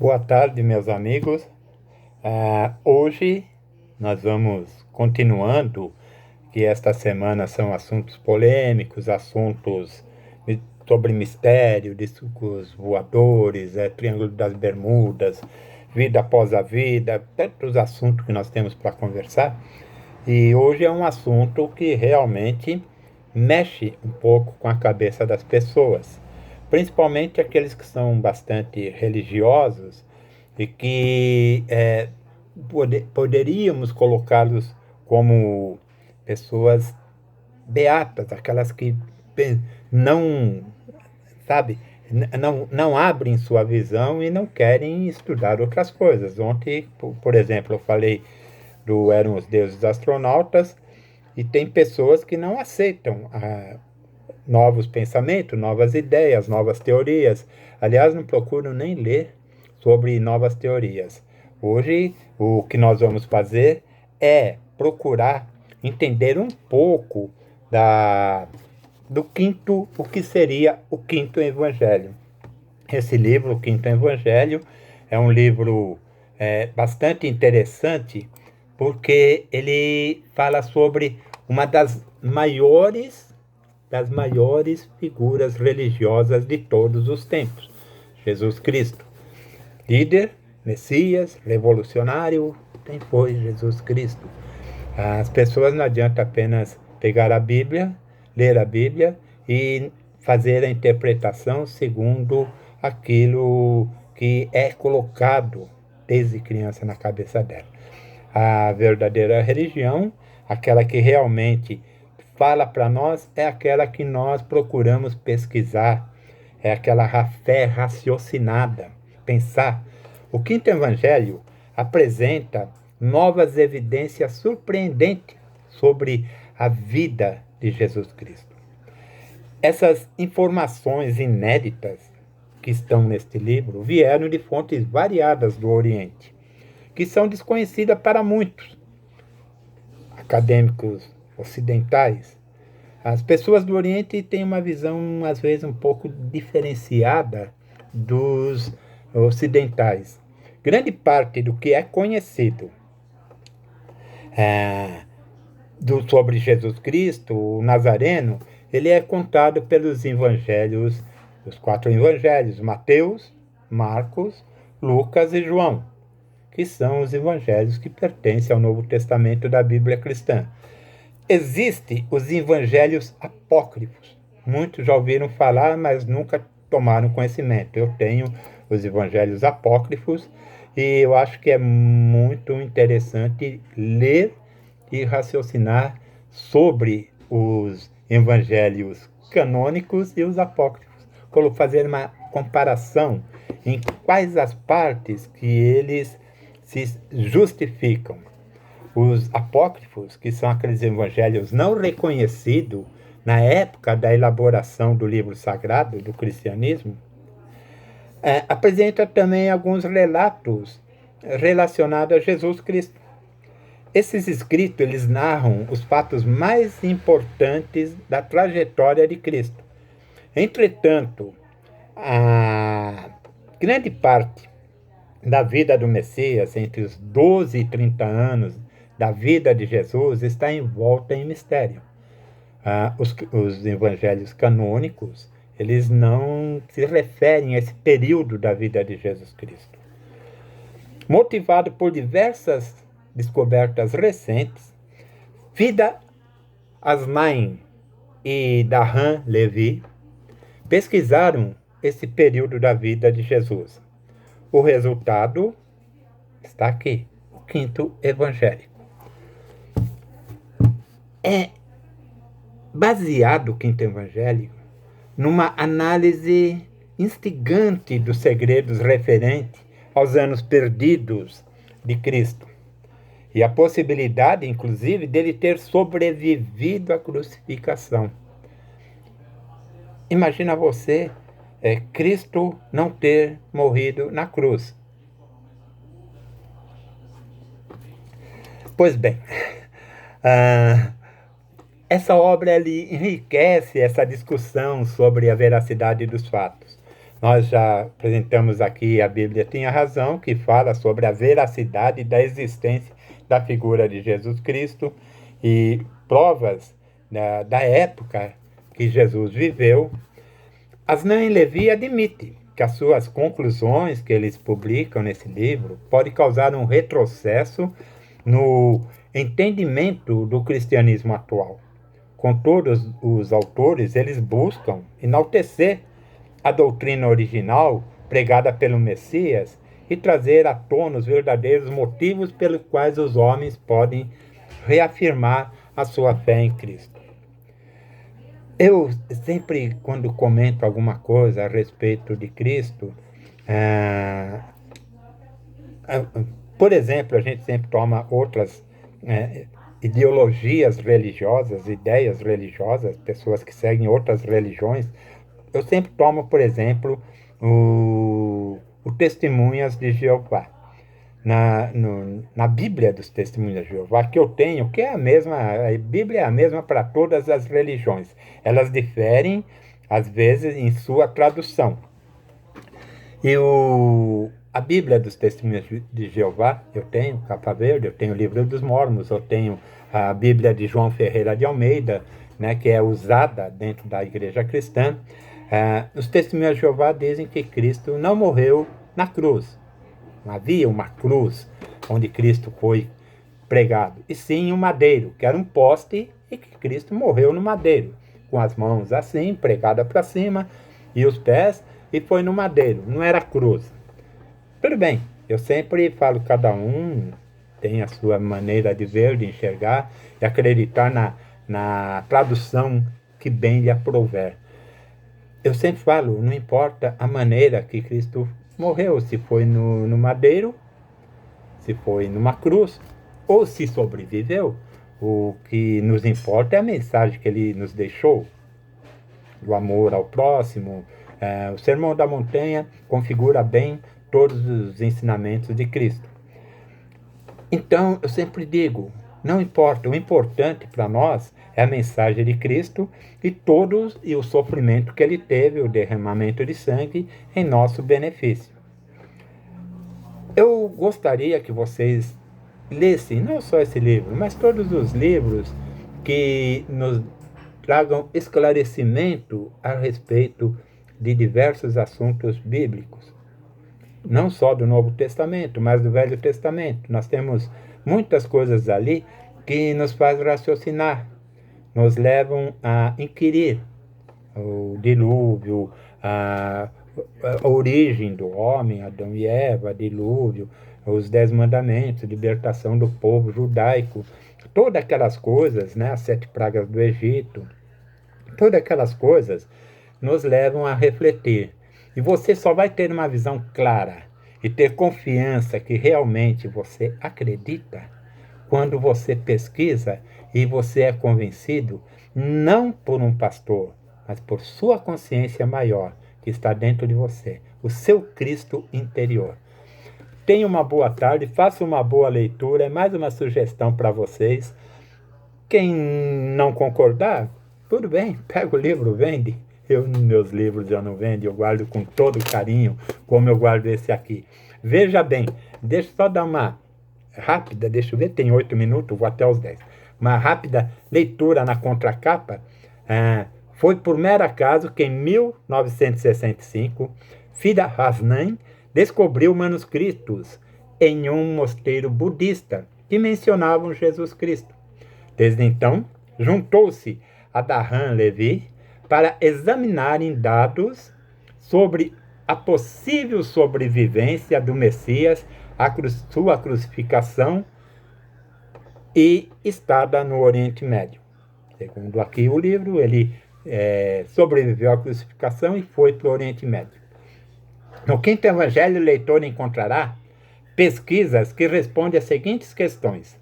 Boa tarde, meus amigos. Hoje nós vamos continuando, que esta semana são assuntos polêmicos, assuntos sobre mistério, discos voadores, Triângulo das Bermudas, vida após a vida, tantos assuntos que nós temos para conversar. E hoje é um assunto que realmente mexe um pouco com a cabeça das pessoas, principalmente aqueles que são bastante religiosos e que poderíamos colocá-los como pessoas beatas, aquelas que não, sabe, não abrem sua visão e não querem estudar outras coisas. Ontem, por exemplo, eu falei do Eram os Deuses Astronautas, e tem pessoas que não aceitam novos pensamentos, novas ideias, novas teorias. Aliás, não procuram nem ler sobre novas teorias. Hoje, o que nós vamos fazer é procurar entender um pouco o que seria o quinto evangelho. Esse livro, o Quinto Evangelho, é um livro bastante interessante, porque ele fala sobre uma das maiores figuras religiosas de todos os tempos, Jesus Cristo. Líder, Messias, revolucionário, quem foi Jesus Cristo? As pessoas não adianta apenas pegar a Bíblia, ler a Bíblia e fazer a interpretação segundo aquilo que é colocado desde criança na cabeça dela. A verdadeira religião, aquela que realmente fala para nós, é aquela que nós procuramos pesquisar, é aquela fé raciocinada, pensar. O quinto evangelho apresenta novas evidências surpreendentes sobre a vida de Jesus Cristo. Essas informações inéditas que estão neste livro vieram de fontes variadas do Oriente, que são desconhecidas para muitos acadêmicos ocidentais. As pessoas do Oriente têm uma visão, às vezes, um pouco diferenciada dos ocidentais. Grande parte do que é conhecido sobre Jesus Cristo, o Nazareno, ele é contado pelos evangelhos, os 4 evangelhos, Mateus, Marcos, Lucas e João, que são os evangelhos que pertencem ao Novo Testamento da Bíblia cristã. Existem os evangelhos apócrifos. Muitos já ouviram falar, mas nunca tomaram conhecimento. Eu tenho os evangelhos apócrifos e eu acho que é muito interessante ler e raciocinar sobre os evangelhos canônicos e os apócrifos. Fazer uma comparação em quais as partes que eles se justificam. Os apócrifos, que são aqueles evangelhos não reconhecidos na época da elaboração do livro sagrado do cristianismo, apresenta também alguns relatos relacionados a Jesus Cristo. Esses escritos, eles narram os fatos mais importantes da trajetória de Cristo. Entretanto, a grande parte da vida do Messias, entre os 12 e 30 anos da vida de Jesus, está envolta em mistério. Os evangelhos canônicos, eles não se referem a esse período da vida de Jesus Cristo. Motivado por diversas descobertas recentes, Vida Asmain e Dahan Levi pesquisaram esse período da vida de Jesus. O resultado está aqui, o quinto evangelho. É baseado o quinto evangelho numa análise instigante dos segredos referentes aos anos perdidos de Cristo e a possibilidade, inclusive, dele ter sobrevivido à crucificação. Imagina você, Cristo não ter morrido na cruz. Pois bem, essa obra enriquece essa discussão sobre a veracidade dos fatos, Nós já apresentamos aqui a Bíblia Tem a Razão, que fala sobre a veracidade da existência da figura de Jesus Cristo e provas da época que Jesus viveu. Asnan Levi admite que as suas conclusões que eles publicam nesse livro podem causar um retrocesso no entendimento do cristianismo atual. Com todos os autores, eles buscam enaltecer a doutrina original pregada pelo Messias e trazer à tona os verdadeiros motivos pelos quais os homens podem reafirmar a sua fé em Cristo. Eu sempre, quando comento alguma coisa a respeito de Cristo, por exemplo, a gente sempre toma outras ideologias religiosas, ideias religiosas, pessoas que seguem outras religiões. Eu sempre tomo, por exemplo, o Testemunhas de Jeová. Na Bíblia dos Testemunhas de Jeová, que eu tenho, que é a mesma, a Bíblia é a mesma para todas as religiões. Elas diferem, às vezes, em sua tradução. E a Bíblia dos Testemunhas de Jeová, eu tenho, capa verde, eu tenho o Livro dos Mormons, eu tenho a Bíblia de João Ferreira de Almeida, né, que é usada dentro da igreja cristã. Os Testemunhas de Jeová dizem que Cristo não morreu na cruz. Não havia uma cruz onde Cristo foi pregado, e sim um madeiro, que era um poste, e que Cristo morreu no madeiro, com as mãos assim, pregada para cima, e os pés, e foi no madeiro, não era cruz. Tudo bem, eu sempre falo, cada um tem a sua maneira de ver, de enxergar, e acreditar na tradução que bem lhe aprouver. Eu sempre falo, não importa a maneira que Cristo morreu, se foi no madeiro, se foi numa cruz, ou se sobreviveu. O que nos importa é a mensagem que ele nos deixou, do amor ao próximo. O Sermão da Montanha configura bem todos os ensinamentos de Cristo. Então, eu sempre digo, não importa, o importante para nós é a mensagem de Cristo e o sofrimento que ele teve, o derramamento de sangue em nosso benefício. Eu gostaria que vocês lessem não só esse livro, mas todos os livros que nos tragam esclarecimento a respeito de diversos assuntos bíblicos. Não só do Novo Testamento, mas do Velho Testamento. Nós temos muitas coisas ali que nos fazem raciocinar, nos levam a inquirir o dilúvio, a origem do homem, Adão e Eva, dilúvio, os 10 mandamentos, libertação do povo judaico, todas aquelas coisas, né, as 7 pragas do Egito, todas aquelas coisas nos levam a refletir. E você só vai ter uma visão clara e ter confiança que realmente você acredita quando você pesquisa e você é convencido, não por um pastor, mas por sua consciência maior que está dentro de você, o seu Cristo interior. Tenha uma boa tarde, faça uma boa leitura, é mais uma sugestão para vocês. Quem não concordar, tudo bem, pega o livro, vende. Meus livros eu não vendo, eu guardo com todo carinho, como eu guardo esse aqui. Veja bem, deixa eu só dar uma rápida, deixa eu ver, tem 8 minutos, vou até os 10. Uma rápida leitura na contracapa. Foi por mero acaso que em 1965, Frida Hasnan descobriu manuscritos em um mosteiro budista que mencionavam Jesus Cristo. Desde então, juntou-se a Dahan Levi para examinarem dados sobre a possível sobrevivência do Messias, sua crucificação e estada no Oriente Médio. Segundo aqui o livro, ele sobreviveu à crucificação e foi para o Oriente Médio. No Quinto Evangelho, o leitor encontrará pesquisas que respondem às seguintes questões: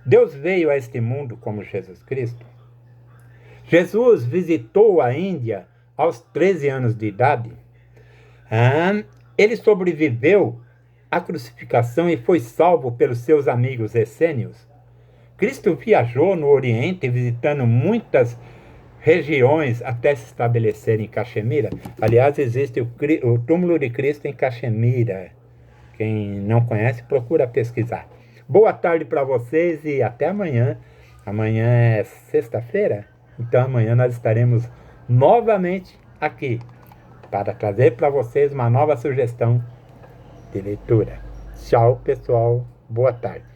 Deus veio a este mundo como Jesus Cristo? Jesus visitou a Índia aos 13 anos de idade? Ele sobreviveu à crucificação e foi salvo pelos seus amigos essênios? Cristo viajou no Oriente visitando muitas regiões até se estabelecer em Caxemira. Aliás, existe o túmulo de Cristo em Caxemira. Quem não conhece, procura pesquisar. Boa tarde para vocês e até amanhã. Amanhã é sexta-feira, então amanhã nós estaremos novamente aqui para trazer para vocês uma nova sugestão de leitura. Tchau, pessoal. Boa tarde.